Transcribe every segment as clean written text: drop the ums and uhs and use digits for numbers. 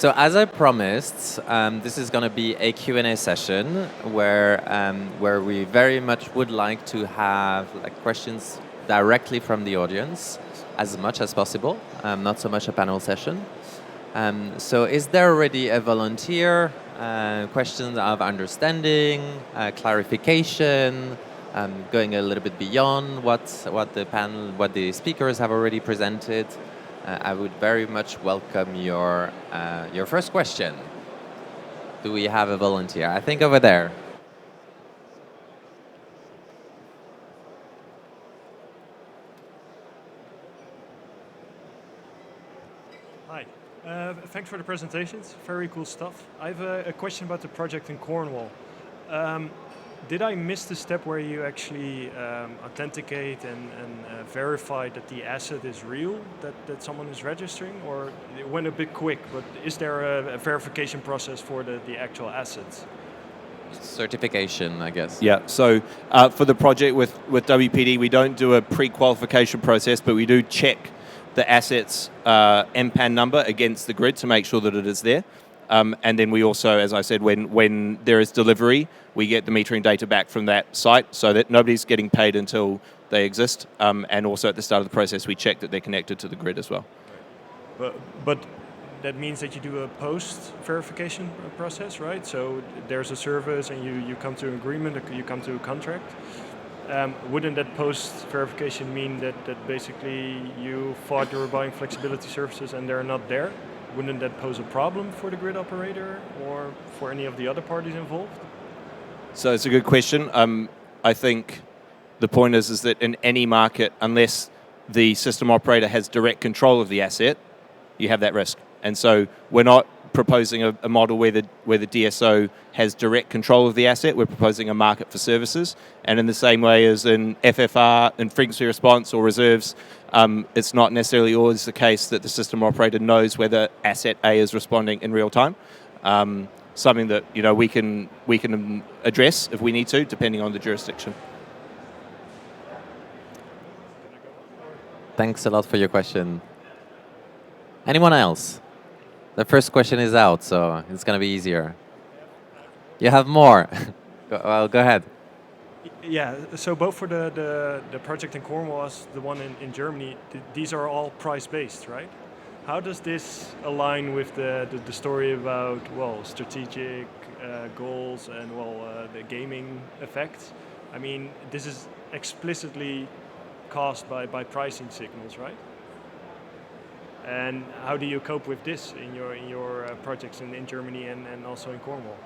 So as I promised, this is going to be a Q&A session where we very much would like to have questions directly from the audience as much as possible, not so much a panel session. So is there already a volunteer? Questions of understanding, clarification, going a little bit beyond what the speakers have already presented. I would very much welcome your first question. Do we have a volunteer? I think over there. Hi. Thanks for the presentations. Very cool stuff. I have a question about the project in Cornwall. Did I miss the step where you actually authenticate and verify that the asset is real, that someone is registering? Or it went a bit quick, but is there a verification process for the actual assets? Certification, I guess. Yeah, so for the project with WPD, we don't do a pre-qualification process, but we do check the asset's MPAN number against the grid to make sure that it is there. And then we also, as I said, when there is delivery, we get the metering data back from that site so that nobody's getting paid until they exist. And also at the start of the process, we check that they're connected to the grid as well. But that means that you do a post-verification process, right? So there's a service and you come to an agreement, you come to a contract. Wouldn't that post-verification mean that basically you thought you were buying flexibility services and they're not there? Wouldn't that pose a problem for the grid operator or for any of the other parties involved? So it's a good question. I think the point is that in any market, unless the system operator has direct control of the asset, you have that risk. And so we're not proposing a model where the DSO has direct control of the asset. We're proposing a market for services. And in the same way as in FFR, in frequency response or reserves, it's not necessarily always the case that the system operator knows whether asset A is responding in real time. Something that we can address if we need to, depending on the jurisdiction. Thanks a lot for your question. Anyone else? The first question is out, so it's going to be easier. You have more. Well, go ahead. Yeah, so both for the project in Cornwall as the one in Germany, these are all price-based, right? How does this align with the story about, strategic goals and, the gaming effects? I mean, this is explicitly caused by pricing signals, right? And how do you cope with this in your projects in Germany and also in Cornwall?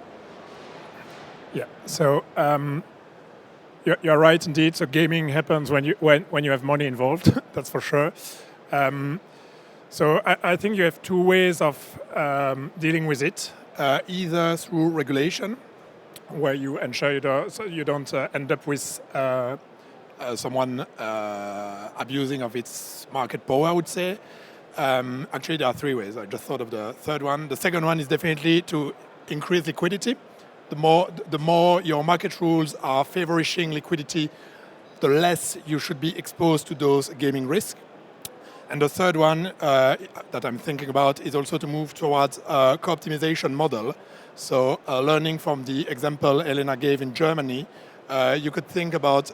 Yeah, so you're right indeed. So gaming happens when you have money involved. That's for sure. So I think you have two ways of dealing with it. Either through regulation, where you ensure you don't end up with someone abusing of its market power, I would say. Actually, there are three ways. I just thought of the third one. The second one is definitely to increase liquidity. The more your market rules are favoring liquidity, the less you should be exposed to those gaming risks. And the third one that I'm thinking about is also to move towards a co-optimization model. So learning from the example Elena gave in Germany, you could think about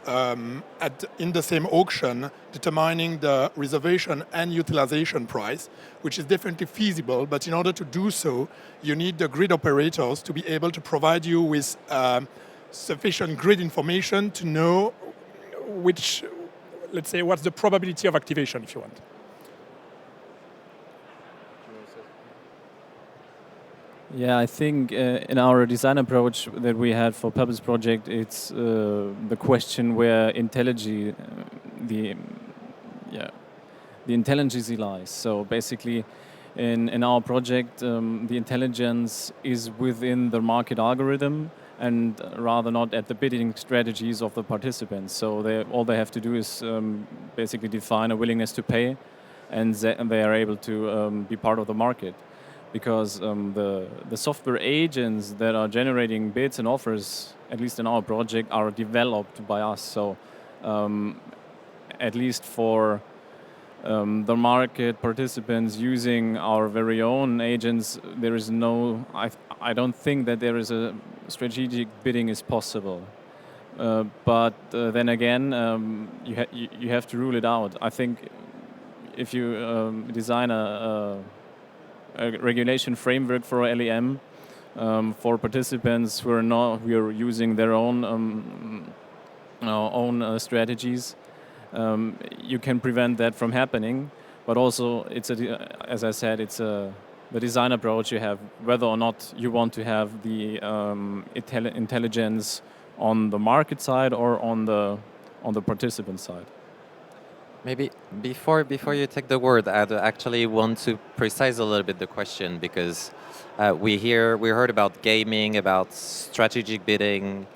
in the same auction determining the reservation and utilization price, which is definitely feasible. But in order to do so, you need the grid operators to be able to provide you with sufficient grid information to know what's the probability of activation, if you want. Yeah, I think in our design approach that we had for Pebbles project, it's the question where the intelligence lies. So basically, in our project, the intelligence is within the market algorithm and rather not at the bidding strategies of the participants. So all they have to do is basically define a willingness to pay, and they are able to be part of the market. Because the software agents that are generating bids and offers, at least in our project, are developed by us. So at least for The market participants using our very own agents, there is no, I don't think that there is a strategic bidding is possible. But then again, you have to rule it out. I think if you design a regulation framework for LEM for participants who are using their own strategies, you can prevent that from happening. But also, as I said, it's the design approach you have, whether or not you want to have the intelligence on the market side or on the participant side. Maybe before you take the word, I'd actually want to precise a little bit the question, because we heard about gaming, about strategic bidding.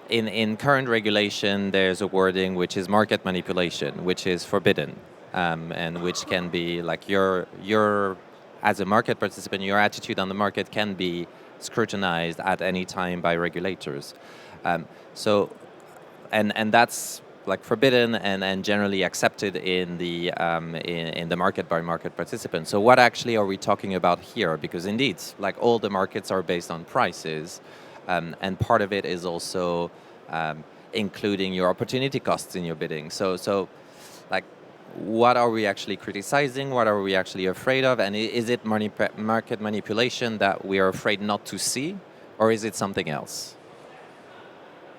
In current regulation, there's a wording which is market manipulation, which is forbidden, and which can be like your as a market participant, your attitude on the market can be scrutinized at any time by regulators. And that's like forbidden and generally accepted in the market by market participants. So what actually are we talking about here? Because indeed, like all the markets are based on prices, and part of it is also including your opportunity costs in your bidding. So like, what are we actually criticizing? What are we actually afraid of? And is it market manipulation that we are afraid not to see, or is it something else?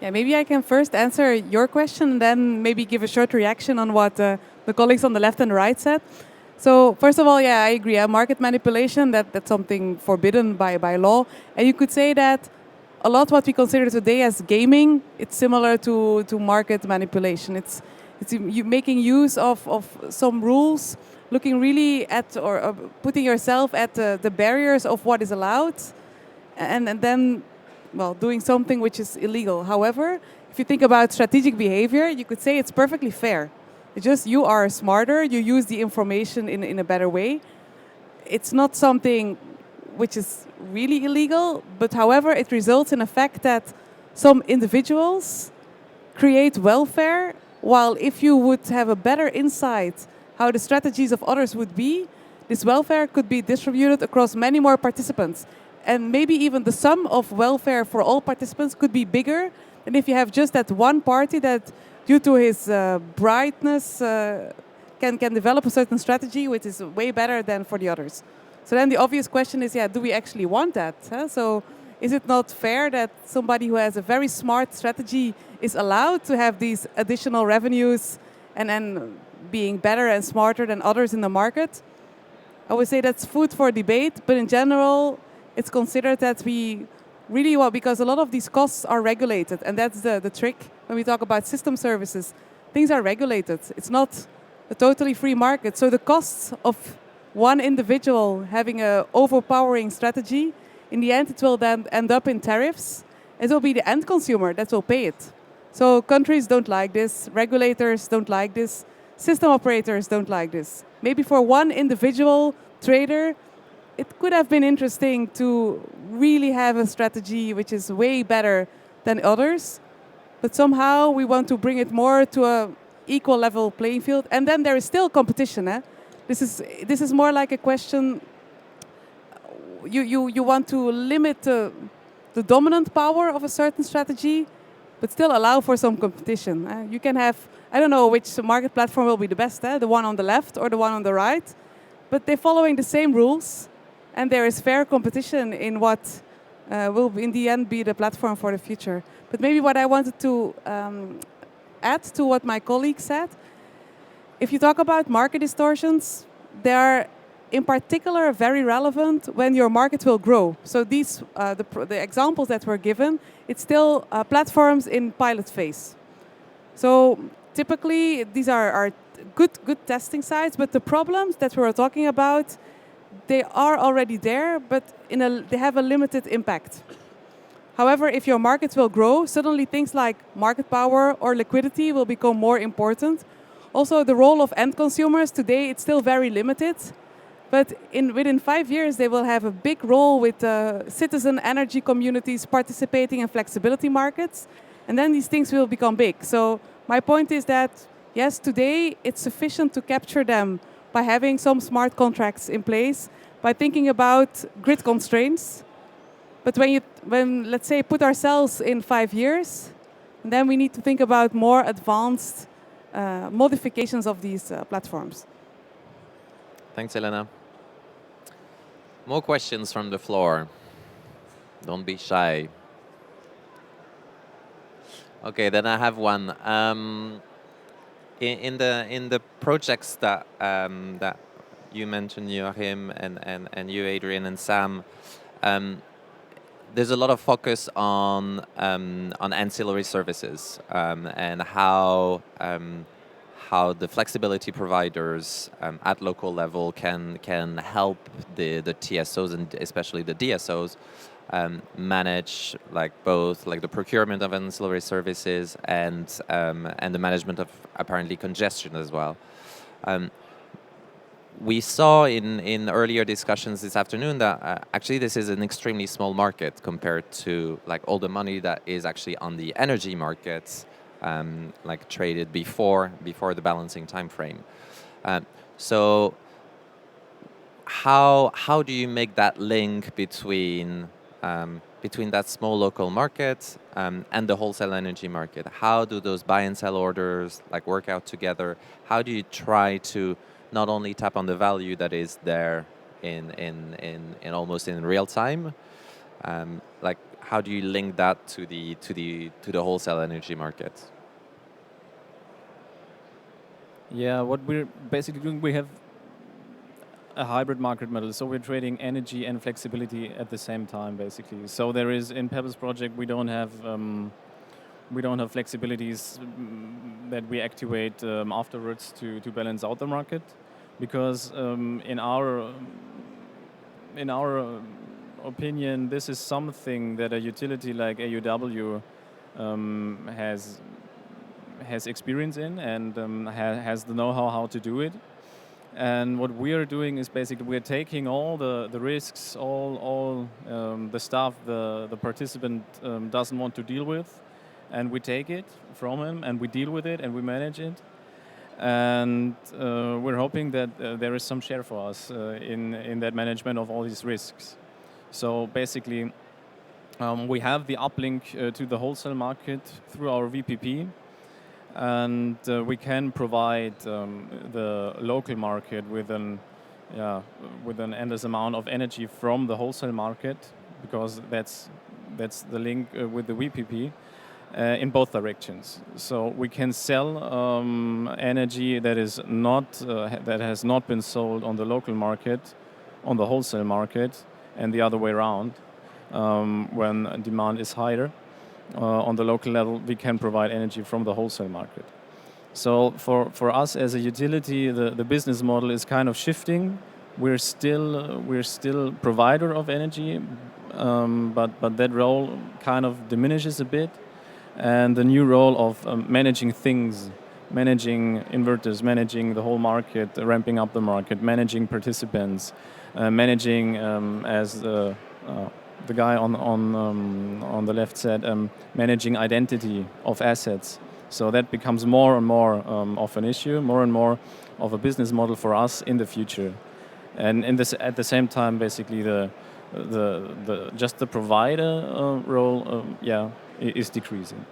Yeah, maybe I can first answer your question, and then maybe give a short reaction on what the colleagues on the left and the right said. So first of all, yeah, I agree. Market manipulation, that's something forbidden by law. And you could say that a lot what we consider today as gaming, it's similar to market manipulation. It's you making use of some rules, looking really at or putting yourself at the barriers of what is allowed, and then, well, doing something which is illegal. However, if you think about strategic behavior, you could say it's perfectly fair. It's just you are smarter, you use the information in a better way. It's not something which is really illegal, but however, it results in the fact that some individuals create welfare, while if you would have a better insight how the strategies of others would be, this welfare could be distributed across many more participants. And maybe even the sum of welfare for all participants could be bigger than if you have just that one party that, due to his brightness, can develop a certain strategy which is way better than for the others. So then the obvious question is, yeah, do we actually want that? Huh? So is it not fair that somebody who has a very smart strategy is allowed to have these additional revenues and then being better and smarter than others in the market? I would say that's food for debate, but in general, it's considered that we really want, because a lot of these costs are regulated, and that's the trick when we talk about system services. Things are regulated. It's not a totally free market. So the costs of one individual having an overpowering strategy, in the end it will then end up in tariffs. It will be the end consumer that will pay it. So countries don't like this, regulators don't like this, system operators don't like this. Maybe for one individual trader, it could have been interesting to really have a strategy which is way better than others, but somehow we want to bring it more to an equal level playing field, and then there is still competition. This is more like a question. You want to limit the dominant power of a certain strategy, but still allow for some competition. You can have, I don't know which market platform will be the best, the one on the left or the one on the right, but they're following the same rules. And there is fair competition in what will in the end be the platform for the future. But maybe what I wanted to add to what my colleague said, if you talk about market distortions, they are in particular very relevant when your market will grow. So these, the examples that were given, it's still platforms in pilot phase. So typically these are good testing sites, but the problems that we were talking about, they are already there, but they have a limited impact. However, if your market will grow, suddenly things like market power or liquidity will become more important. Also, the role of end consumers today, it's still very limited. But within 5 years, they will have a big role with citizen energy communities participating in flexibility markets. And then these things will become big. So my point is that yes, today it's sufficient to capture them by having some smart contracts in place, by thinking about grid constraints. But when let's say, put ourselves in 5 years, then we need to think about more advanced modifications of these platforms. Thanks, Elena. More questions from the floor. Don't be shy. Okay, then I have one. In the projects that that you mentioned, Joachim, and you, Adrian, and Sam, there's a lot of focus on ancillary services and how the flexibility providers at local level can help the TSOs and especially the DSOs manage both the procurement of ancillary services and the management of apparently congestion as well. We saw in earlier discussions this afternoon that actually this is an extremely small market compared to all the money that is actually on the energy markets, traded before the balancing time frame. So how do you make that link between that small local market and the wholesale energy market? How do those buy and sell orders work out together? How do you try to not only tap on the value that is there in almost in real time, how do you link that to the wholesale energy market? Yeah, what we're basically doing, we have a hybrid market model, so we're trading energy and flexibility at the same time, basically. So there is, in Pebbles project, we don't have flexibilities that we activate afterwards to balance out the market, because in our opinion, this is something that a utility like EUW has experience in and has the know-how how to do it. And what we are doing is basically we're taking all the risks, all the stuff the participant doesn't want to deal with, and we take it from him and we deal with it and we manage it. And we're hoping that there is some share for us in that management of all these risks. So basically, we have the uplink to the wholesale market through our VPP. And we can provide the local market with an endless amount of energy from the wholesale market, because that's the link with the VPP in both directions. So we can sell energy that is not that has not been sold on the local market, on the wholesale market, and the other way around. When demand is higher. On the local level, we can provide energy from the wholesale market. So for us as a utility, the business model is kind of shifting. We're still provider of energy, but that role kind of diminishes a bit. And the new role of managing things, managing inverters, managing the whole market, ramping up the market, managing participants, managing as the guy on the left said, managing identity of assets. So that becomes more and more of an issue, more and more of a business model for us in the future. And at the same time, basically just the provider role, is decreasing.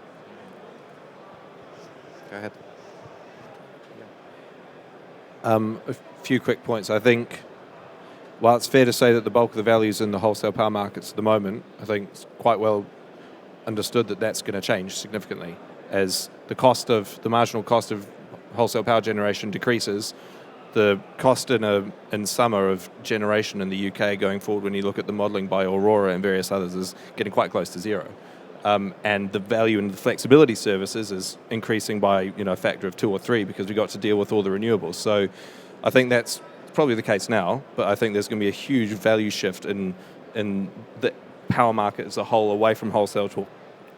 Go ahead. A few quick points. I think, while it's fair to say that the bulk of the value is in the wholesale power markets at the moment, I think it's quite well understood that that's going to change significantly as the marginal cost of wholesale power generation decreases. The cost in summer of generation in the UK going forward, when you look at the modelling by Aurora and various others, is getting quite close to zero. And the value in the flexibility services is increasing by a factor of 2 or 3 because we got to deal with all the renewables. So I think that's probably the case now, but I think there's going to be a huge value shift in the power market as a whole, away from wholesale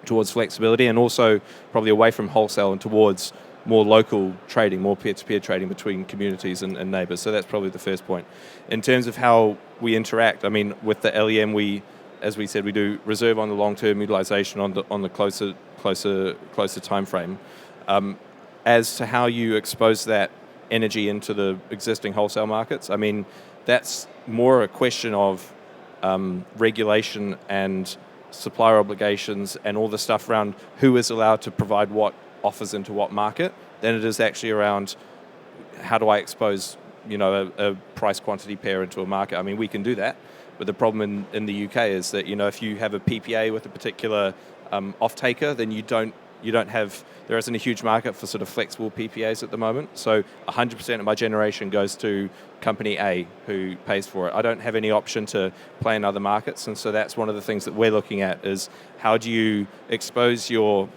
towards flexibility, and also probably away from wholesale and towards more local trading, more peer-to-peer trading between communities and neighbours. So that's probably the first point. In terms of how we interact, I mean, with the LEM, as we said, we do reserve on the long-term utilisation on the closer time frame. as to how you expose that energy into the existing wholesale markets. I mean, that's more a question of regulation and supplier obligations and all the stuff around who is allowed to provide what offers into what market than it is actually around how do I expose, a price quantity pair into a market. I mean, we can do that, but the problem in the UK is that, if you have a PPA with a particular off-taker, then there isn't a huge market for sort of flexible PPAs at the moment. So 100% of my generation goes to company A who pays for it. I don't have any option to play in other markets, and so that's one of the things that we're looking at is how do you expose your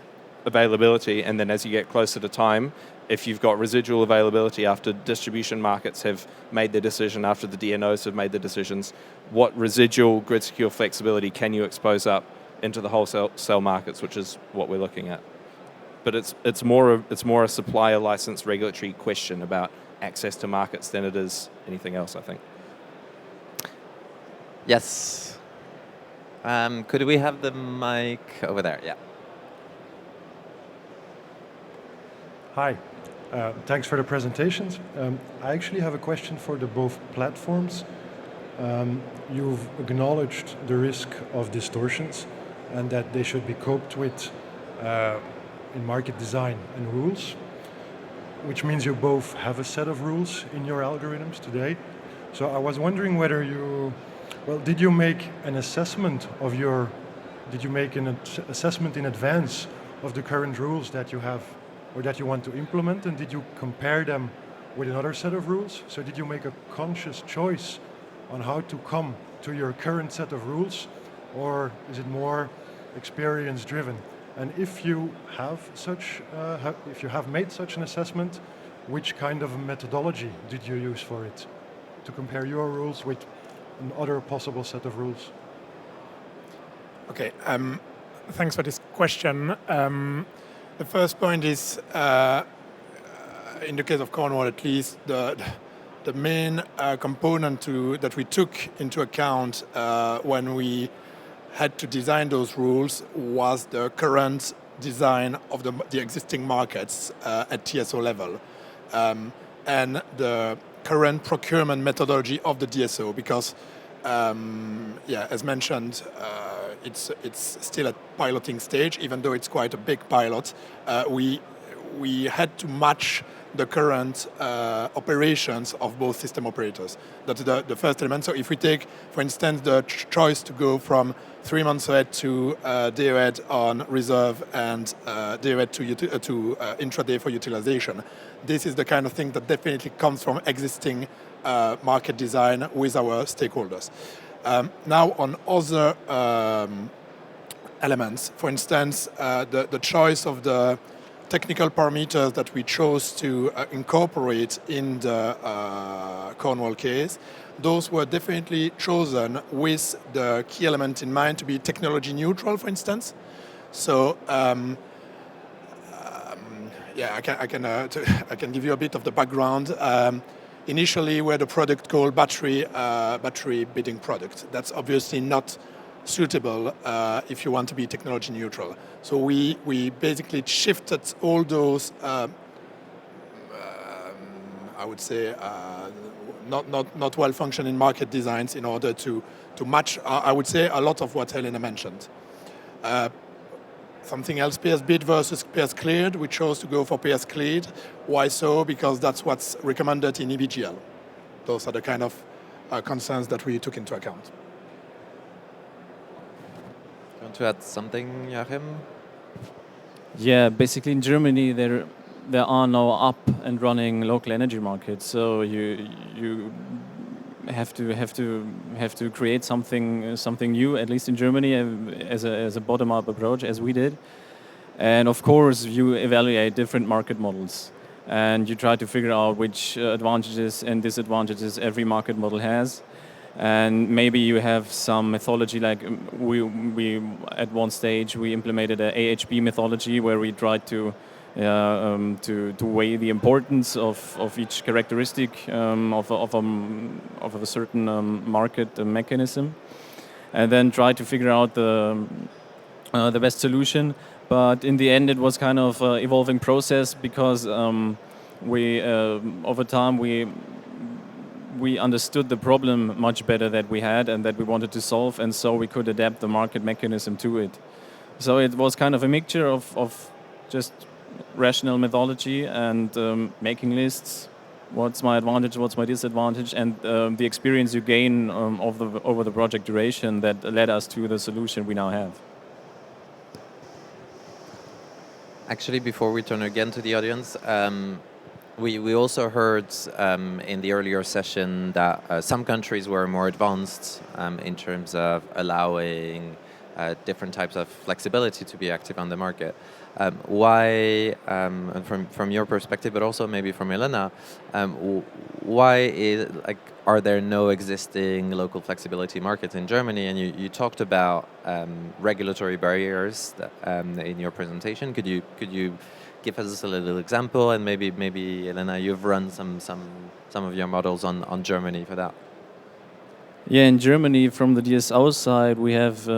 availability, and then as you get closer to time, if you've got residual availability after distribution markets have made their decision, after the DNOs have made their decisions, what residual grid secure flexibility can you expose up into the wholesale markets, which is what we're looking at. But it's more a supplier license regulatory question about access to markets than it is anything else, I think. Yes. Could we have the mic over there? Yeah. Hi, thanks for the presentations. I actually have a question for the both platforms. You've acknowledged the risk of distortions and that they should be coped with in market design and rules, which means you both have a set of rules in your algorithms today. So I was wondering whether did you make an assessment assessment in advance of the current rules that you have or that you want to implement, and did you compare them with another set of rules? So did you make a conscious choice on how to come to your current set of rules, or is it more experience driven? And if you have made such an assessment, which kind of methodology did you use for it to compare your rules with another possible set of rules? Okay, thanks for this question. The first point is, in the case of Cornwall at least, the main component that we took into account when we had to design those rules was the current design of the existing markets at TSO level and the current procurement methodology of the DSO, because as mentioned, it's still at piloting stage, even though it's quite a big pilot. We had to match the current operations of both system operators. That's the first element. So if we take, for instance, the choice to go from 3 months ahead to day ahead on reserve and day ahead to intraday for utilization, this is the kind of thing that definitely comes from existing market design with our stakeholders. Now on other elements, for instance, the choice of the technical parameters that we chose to incorporate in the Cornwall case, those were definitely chosen with the key element in mind to be technology neutral, for instance. So I can give you a bit of the background. Initially, we had a product called battery bidding product. That's obviously not suitable if you want to be technology neutral. So we basically shifted all those, I would say, not well-functioning market designs in order to match, I would say, a lot of what Helena mentioned. Something else, PS bid versus PS cleared. We chose to go for PS cleared. Why so? Because that's what's recommended in EBGL. Those are the kind of concerns that we took into account. You want to add something, Joachim? Yeah, basically in Germany there are no up and running local energy markets, so you have to create something new, at least in Germany, as a bottom-up approach, as we did. And of course, you evaluate different market models, and you try to figure out which advantages and disadvantages every market model has. And maybe you have some methodology, like we at one stage we implemented a AHB methodology where we tried to weigh the importance of each characteristic of a certain market mechanism, and then try to figure out the best solution. But in the end, it was kind of an evolving process because we over time we understood the problem much better that we had and that we wanted to solve, and so we could adapt the market mechanism to it. So it was kind of a mixture of just rational methodology and making lists. What's my advantage? What's my disadvantage? And the experience you gain over the project duration that led us to the solution we now have. Actually, before we turn again to the audience, we also heard in the earlier session that some countries were more advanced in terms of allowing different types of flexibility to be active on the market. Why, from your perspective, but also maybe from Elena, are there no existing local flexibility markets in Germany? And you talked about regulatory barriers in your presentation. Could you give us a little example? And maybe Elena, you've run some of your models on Germany for that. Yeah, in Germany, from the DSO side, we have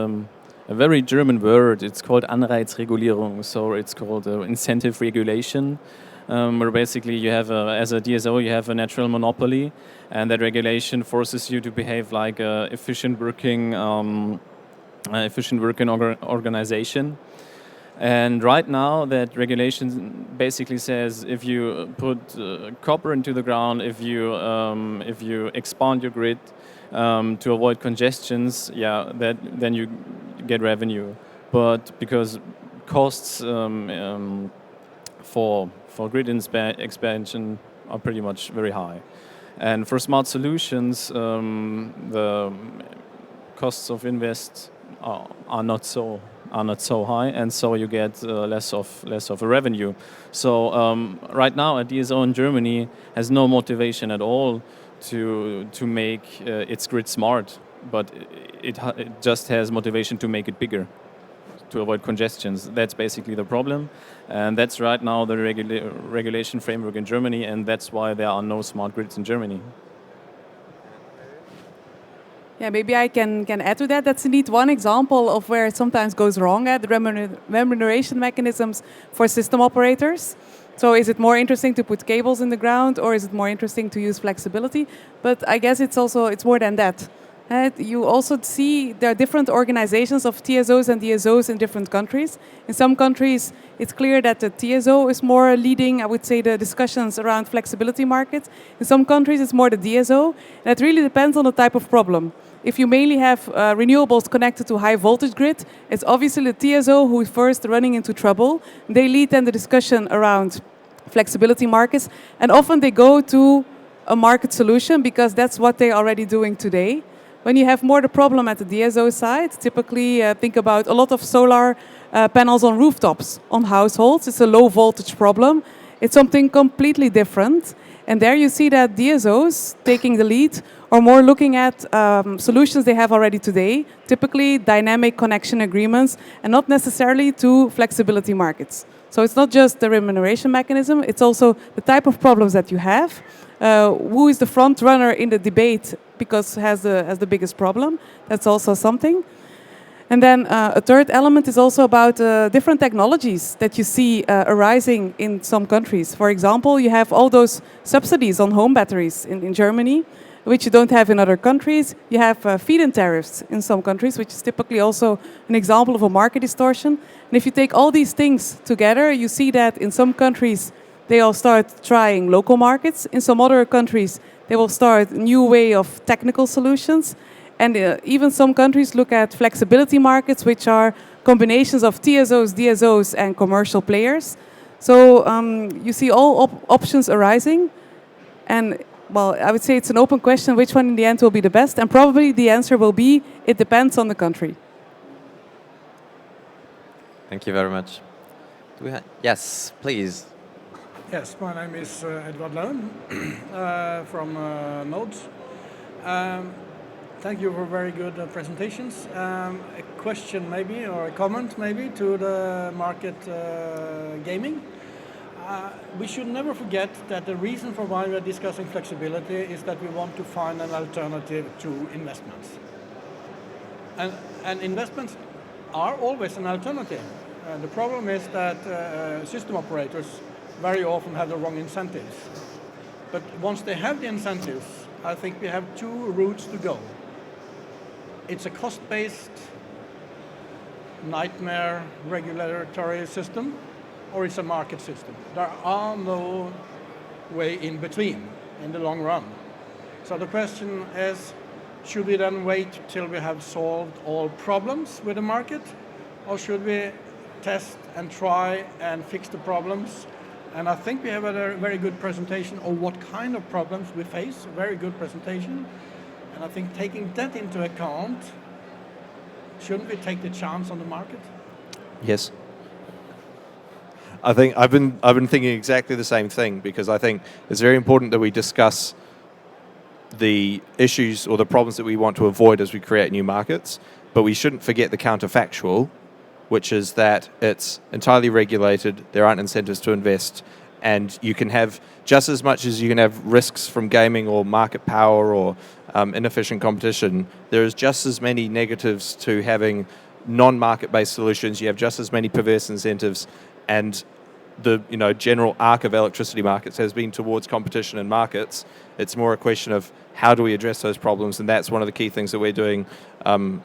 a very German word. It's called Anreizregulierung, so it's called incentive regulation, where basically you have, as a DSO, you have a natural monopoly, and that regulation forces you to behave like a efficient working organization. And right now, that regulation basically says if you put copper into the ground, if you expand your grid to avoid congestions, then you get revenue. But because costs for grid expansion are pretty much very high, and for smart solutions, the costs of invest are not so high, and so you get less of a revenue. So right now, a DSO in Germany has no motivation at all to make its grid smart, but it just has motivation to make it bigger, to avoid congestions. That's basically the problem, and that's right now the regulation framework in Germany, and that's why there are no smart grids in Germany. Yeah, maybe I can add to that. That's indeed one example of where it sometimes goes wrong at the remuneration mechanisms for system operators. So is it more interesting to put cables in the ground, or is it more interesting to use flexibility? But I guess it's more than that. You also see there are different organizations of TSOs and DSOs in different countries. In some countries, it's clear that the TSO is more leading, I would say, the discussions around flexibility markets. In some countries, it's more the DSO. And it really depends on the type of problem. If you mainly have renewables connected to high voltage grid, it's obviously the TSO who is first running into trouble. They lead then the discussion around flexibility markets. And often they go to a market solution because that's what they're already doing today. When you have more the problem at the DSO side, typically think about a lot of solar panels on rooftops, on households. It's a low voltage problem. It's something completely different. And there you see that DSOs taking the lead are more looking at solutions they have already today, typically dynamic connection agreements, and not necessarily to flexibility markets. So it's not just the remuneration mechanism, it's also the type of problems that you have. Who is the front runner in the debate because has the biggest problem? That's also something. And then a third element is also about different technologies that you see arising in some countries. For example, you have all those subsidies on home batteries in Germany, which you don't have in other countries. You have feed-in tariffs in some countries, which is typically also an example of a market distortion. And if you take all these things together, you see that in some countries, they all start trying local markets. In some other countries, they will start a new way of technical solutions. And even some countries look at flexibility markets, which are combinations of TSOs, DSOs, and commercial players. So you see all options arising. And, well, I would say it's an open question which one in the end will be the best. And probably the answer will be, it depends on the country. Thank you very much. Yes, please. Yes, my name is Edward Loon from Nodes. Thank you for very good presentations. A question maybe, or a comment maybe, to the market gaming. We should never forget that the reason for why we are discussing flexibility is that we want to find an alternative to investments. And investments are always an alternative. The problem is that system operators very often have the wrong incentives. But once they have the incentives, I think we have two routes to go. It's a cost-based nightmare regulatory system, or it's a market system. There are no way in between in the long run. So the question is, should we then wait till we have solved all problems with the market, or should we test and try and fix the problems? And I think we have a very good presentation of what kind of problems we face, a very good presentation. And I think taking that into account, shouldn't we take the chance on the market? Yes. I think I've been thinking exactly the same thing, because I think it's very important that we discuss the issues or the problems that we want to avoid as we create new markets, but we shouldn't forget the counterfactual, which is that it's entirely regulated, there aren't incentives to invest, and you can have just as much as you can have risks from gaming or market power or inefficient competition, there is just as many negatives to having non-market-based solutions. You have just as many perverse incentives, and the general arc of electricity markets has been towards competition in markets. It's more a question of how do we address those problems, and that's one of the key things that we're doing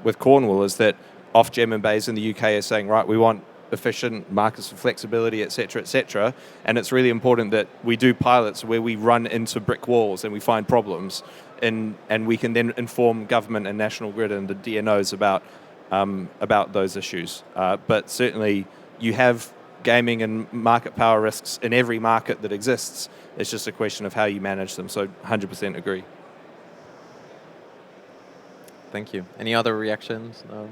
with Cornwall, is that Ofgem and BEIS in the UK are saying, right, we want efficient markets for flexibility, et cetera, and it's really important that we do pilots where we run into brick walls and we find problems, and we can then inform government and National Grid and the DNOs about those issues. But certainly you have gaming and market power risks in every market that exists. It's just a question of how you manage them. So 100% agree. Thank you. Any other reactions? No?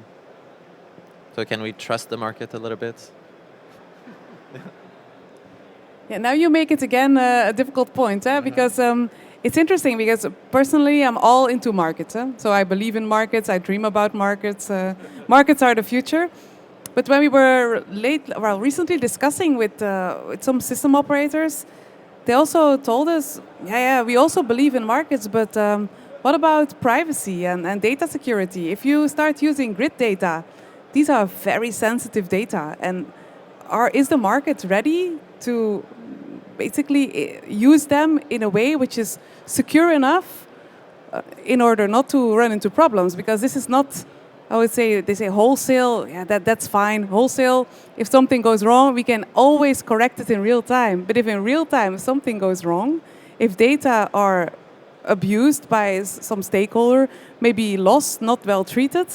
So can we trust the market a little bit? Yeah, now you make it again a difficult point, because it's interesting, because personally I'm all into markets. So I believe in markets, I dream about markets. Markets are the future. But when we were recently discussing with some system operators, they also told us, yeah, we also believe in markets, but what about privacy and data security? If you start using grid data, these are very sensitive data, and is the market ready to basically use them in a way which is secure enough in order not to run into problems? Because this is not, I would say, they say wholesale, yeah, that's fine. Wholesale, if something goes wrong, we can always correct it in real time. But if in real time something goes wrong, if data are abused by some stakeholder, maybe lost, not well treated,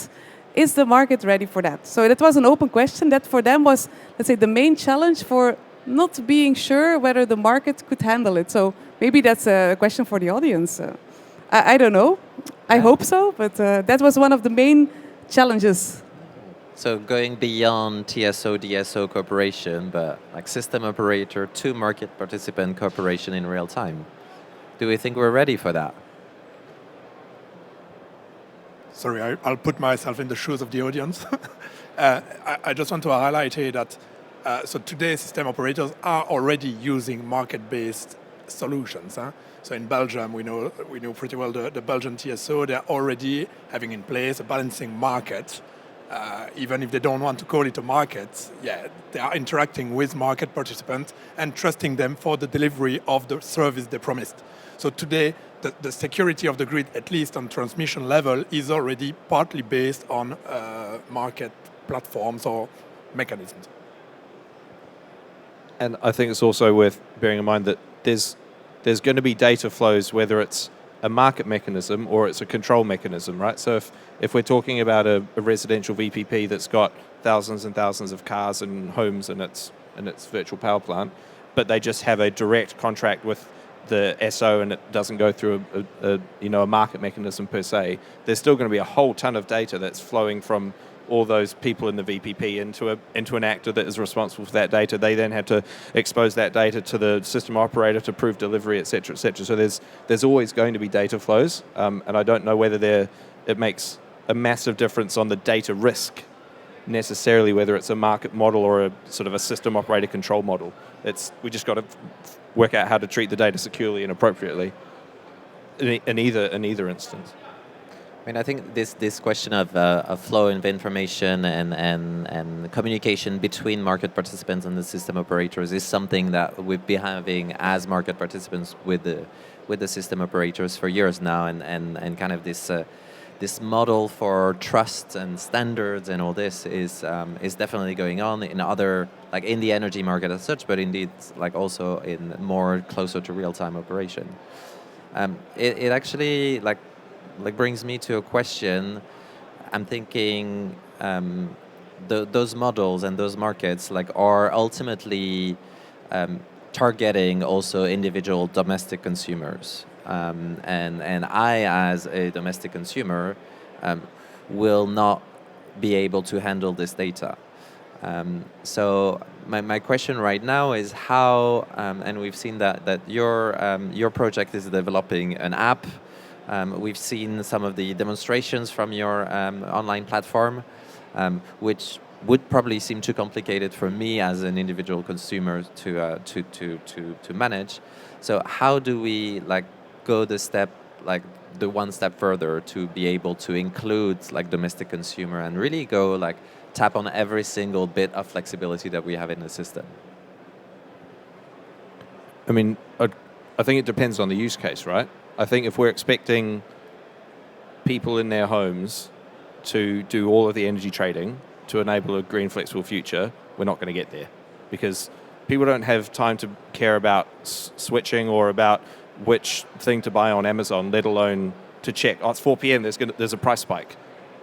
is the market ready for that? So that was an open question that for them was, let's say, the main challenge for not being sure whether the market could handle it. So maybe that's a question for the audience. I don't know. I hope so, but that was one of the main challenges. So going beyond TSO, DSO cooperation, but like system operator to market participant cooperation in real time. Do we think we're ready for that? Sorry, I'll put myself in the shoes of the audience. I just want to highlight here that so today system operators are already using market-based solutions. So in Belgium, we know pretty well the Belgian TSO. They're already having in place a balancing market. Even if they don't want to call it a market, yeah, they are interacting with market participants and trusting them for the delivery of the service they promised. So today, the security of the grid, at least on transmission level, is already partly based on market platforms or mechanisms. And I think it's also worth bearing in mind that there's going to be data flows, whether it's a market mechanism or it's a control mechanism, right? So if we're talking about a residential VPP that's got thousands and thousands of cars and homes in its virtual power plant, but they just have a direct contract with the SO and it doesn't go through a market mechanism per se, there's still going to be a whole ton of data that's flowing from all those people in the VPP into an actor that is responsible for that data. They then have to expose that data to the system operator to prove delivery, et cetera, et cetera. So there's always going to be data flows, and I don't know whether it makes a massive difference on the data risk necessarily, whether it's a market model or a sort of a system operator control model. We just got to work out how to treat the data securely and appropriately in either instance. I mean, I think this question of flow of information and communication between market participants and the system operators is something that we've been having as market participants with the system operators for years now, and kind of this model for trust and standards and all this is definitely going on in other, like in the energy market as such, but indeed like also in more closer to real-time operation. It actually like brings me to a question. I'm thinking those models and those markets like are ultimately targeting also individual domestic consumers. And I, as a domestic consumer, will not be able to handle this data. So my question right now is how, and we've seen that your project is developing an app. We've seen some of the demonstrations from your online platform, which would probably seem too complicated for me as an individual consumer to manage. So how do we like go the one step further to be able to include like domestic consumer and really go like tap on every single bit of flexibility that we have in the system? I mean, I think it depends on the use case, right? I think if we're expecting people in their homes to do all of the energy trading to enable a green flexible future, we're not going to get there, because people don't have time to care about switching or about which thing to buy on Amazon, let alone to check, oh, it's 4 p.m., there's a price spike.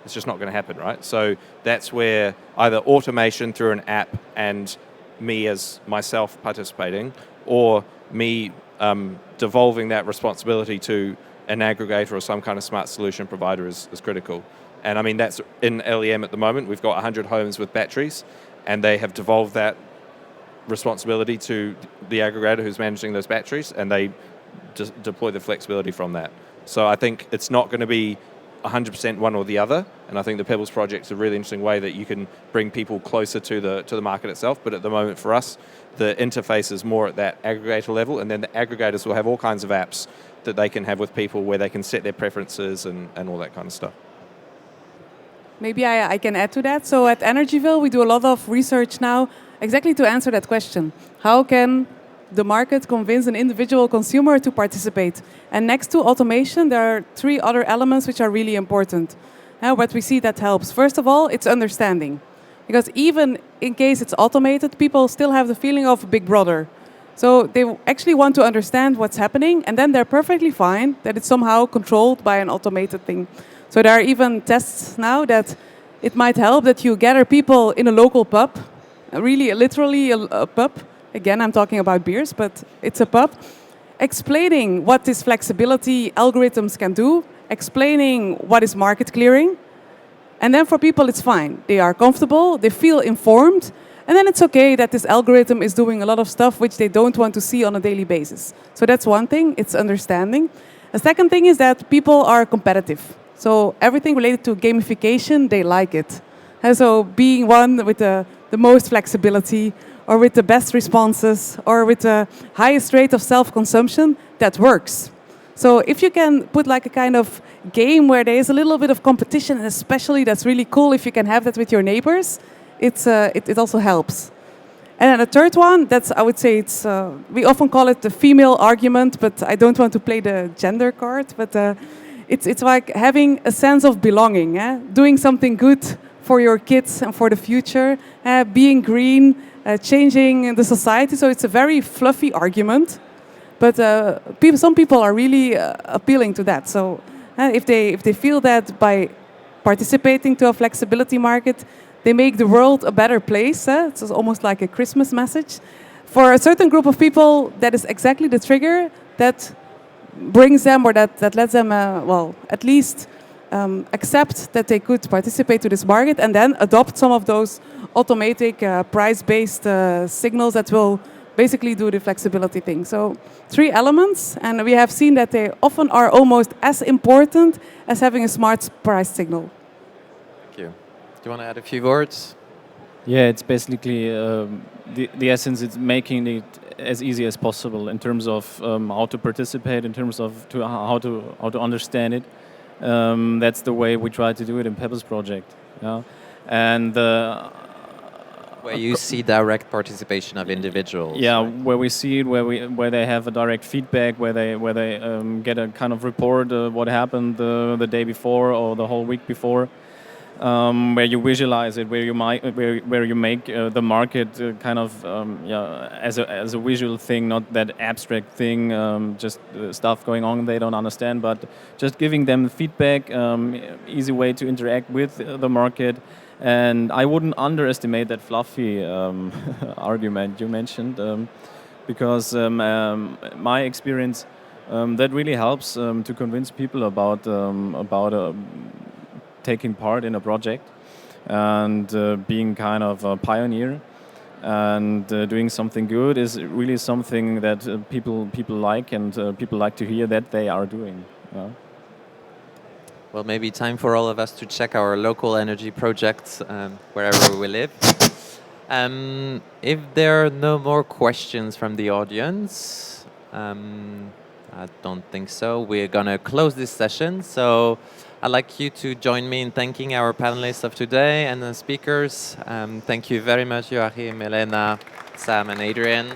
It's just not going to happen, right? So that's where either automation through an app and me as myself participating, or me devolving that responsibility to an aggregator or some kind of smart solution provider is critical. And I mean, that's in LEM at the moment. We've got 100 homes with batteries, and they have devolved that responsibility to the aggregator who's managing those batteries, and they deploy the flexibility from that. So I think it's not going to be 100% one or the other, and I think the Pebbles project's a really interesting way that you can bring people closer to the market itself. But at the moment for us, the interface is more at that aggregator level, and then the aggregators will have all kinds of apps that they can have with people where they can set their preferences and all that kind of stuff. Maybe I can add to that. So at Energyville, we do a lot of research now exactly to answer that question. How can the market convince an individual consumer to participate? And next to automation, there are 3 other elements which are really important. What we see that helps. First of all, it's understanding. Because even in case it's automated, people still have the feeling of Big Brother. So they actually want to understand what's happening, and then they're perfectly fine that it's somehow controlled by an automated thing. So there are even tests now that it might help that you gather people in a local pub, really literally a pub. Again, I'm talking about beers, but it's a pub, explaining what this flexibility algorithms can do, explaining what is market clearing. And then for people, it's fine. They are comfortable, they feel informed, and then it's okay that this algorithm is doing a lot of stuff which they don't want to see on a daily basis. So that's one thing, it's understanding. The second thing is that people are competitive. So everything related to gamification, they like it. And so being one with the most flexibility, or with the best responses, or with the highest rate of self-consumption, that works. So if you can put like a kind of game where there is a little bit of competition, and especially that's really cool if you can have that with your neighbors, it also helps. And then the third one, that's, I would say, we often call it the female argument, but I don't want to play the gender card, but it's like having a sense of belonging, doing something good for your kids and for the future, being green, changing the society. So it's a very fluffy argument, but some people are really appealing to that. So if they feel that by participating to a flexibility market, they make the world a better place. It's almost like a Christmas message. For a certain group of people, that is exactly the trigger that brings them, or that lets them, at least accept that they could participate to this market, and then adopt some of those automatic price-based signals that will basically do the flexibility thing. So 3 elements, and we have seen that they often are almost as important as having a smart price signal. Thank you. Do you want to add a few words? Yeah, it's basically the essence is making it as easy as possible in terms of how to participate, in terms of how to understand it. That's the way we try to do it in Pebbles project. Yeah? And Where you see direct participation of individuals. yeah, right? where we see it, where they have a direct feedback, where they get a kind of report what happened the day before or the whole week before, where you visualize it, where you make the market kind of as a visual thing, not that abstract thing, just stuff going on they don't understand, but just giving them feedback, easy way to interact with the market. And I wouldn't underestimate that fluffy argument you mentioned, because my experience that really helps to convince people about taking part in a project and being kind of a pioneer and doing something good is really something that people like, and people like to hear that they are doing. Yeah. Well, maybe time for all of us to check our local energy projects wherever we live. If there are no more questions from the audience, I don't think so. We're going to close this session. So I'd like you to join me in thanking our panelists of today and the speakers. Thank you very much, Joachim, Elena, Sam, and Adrian.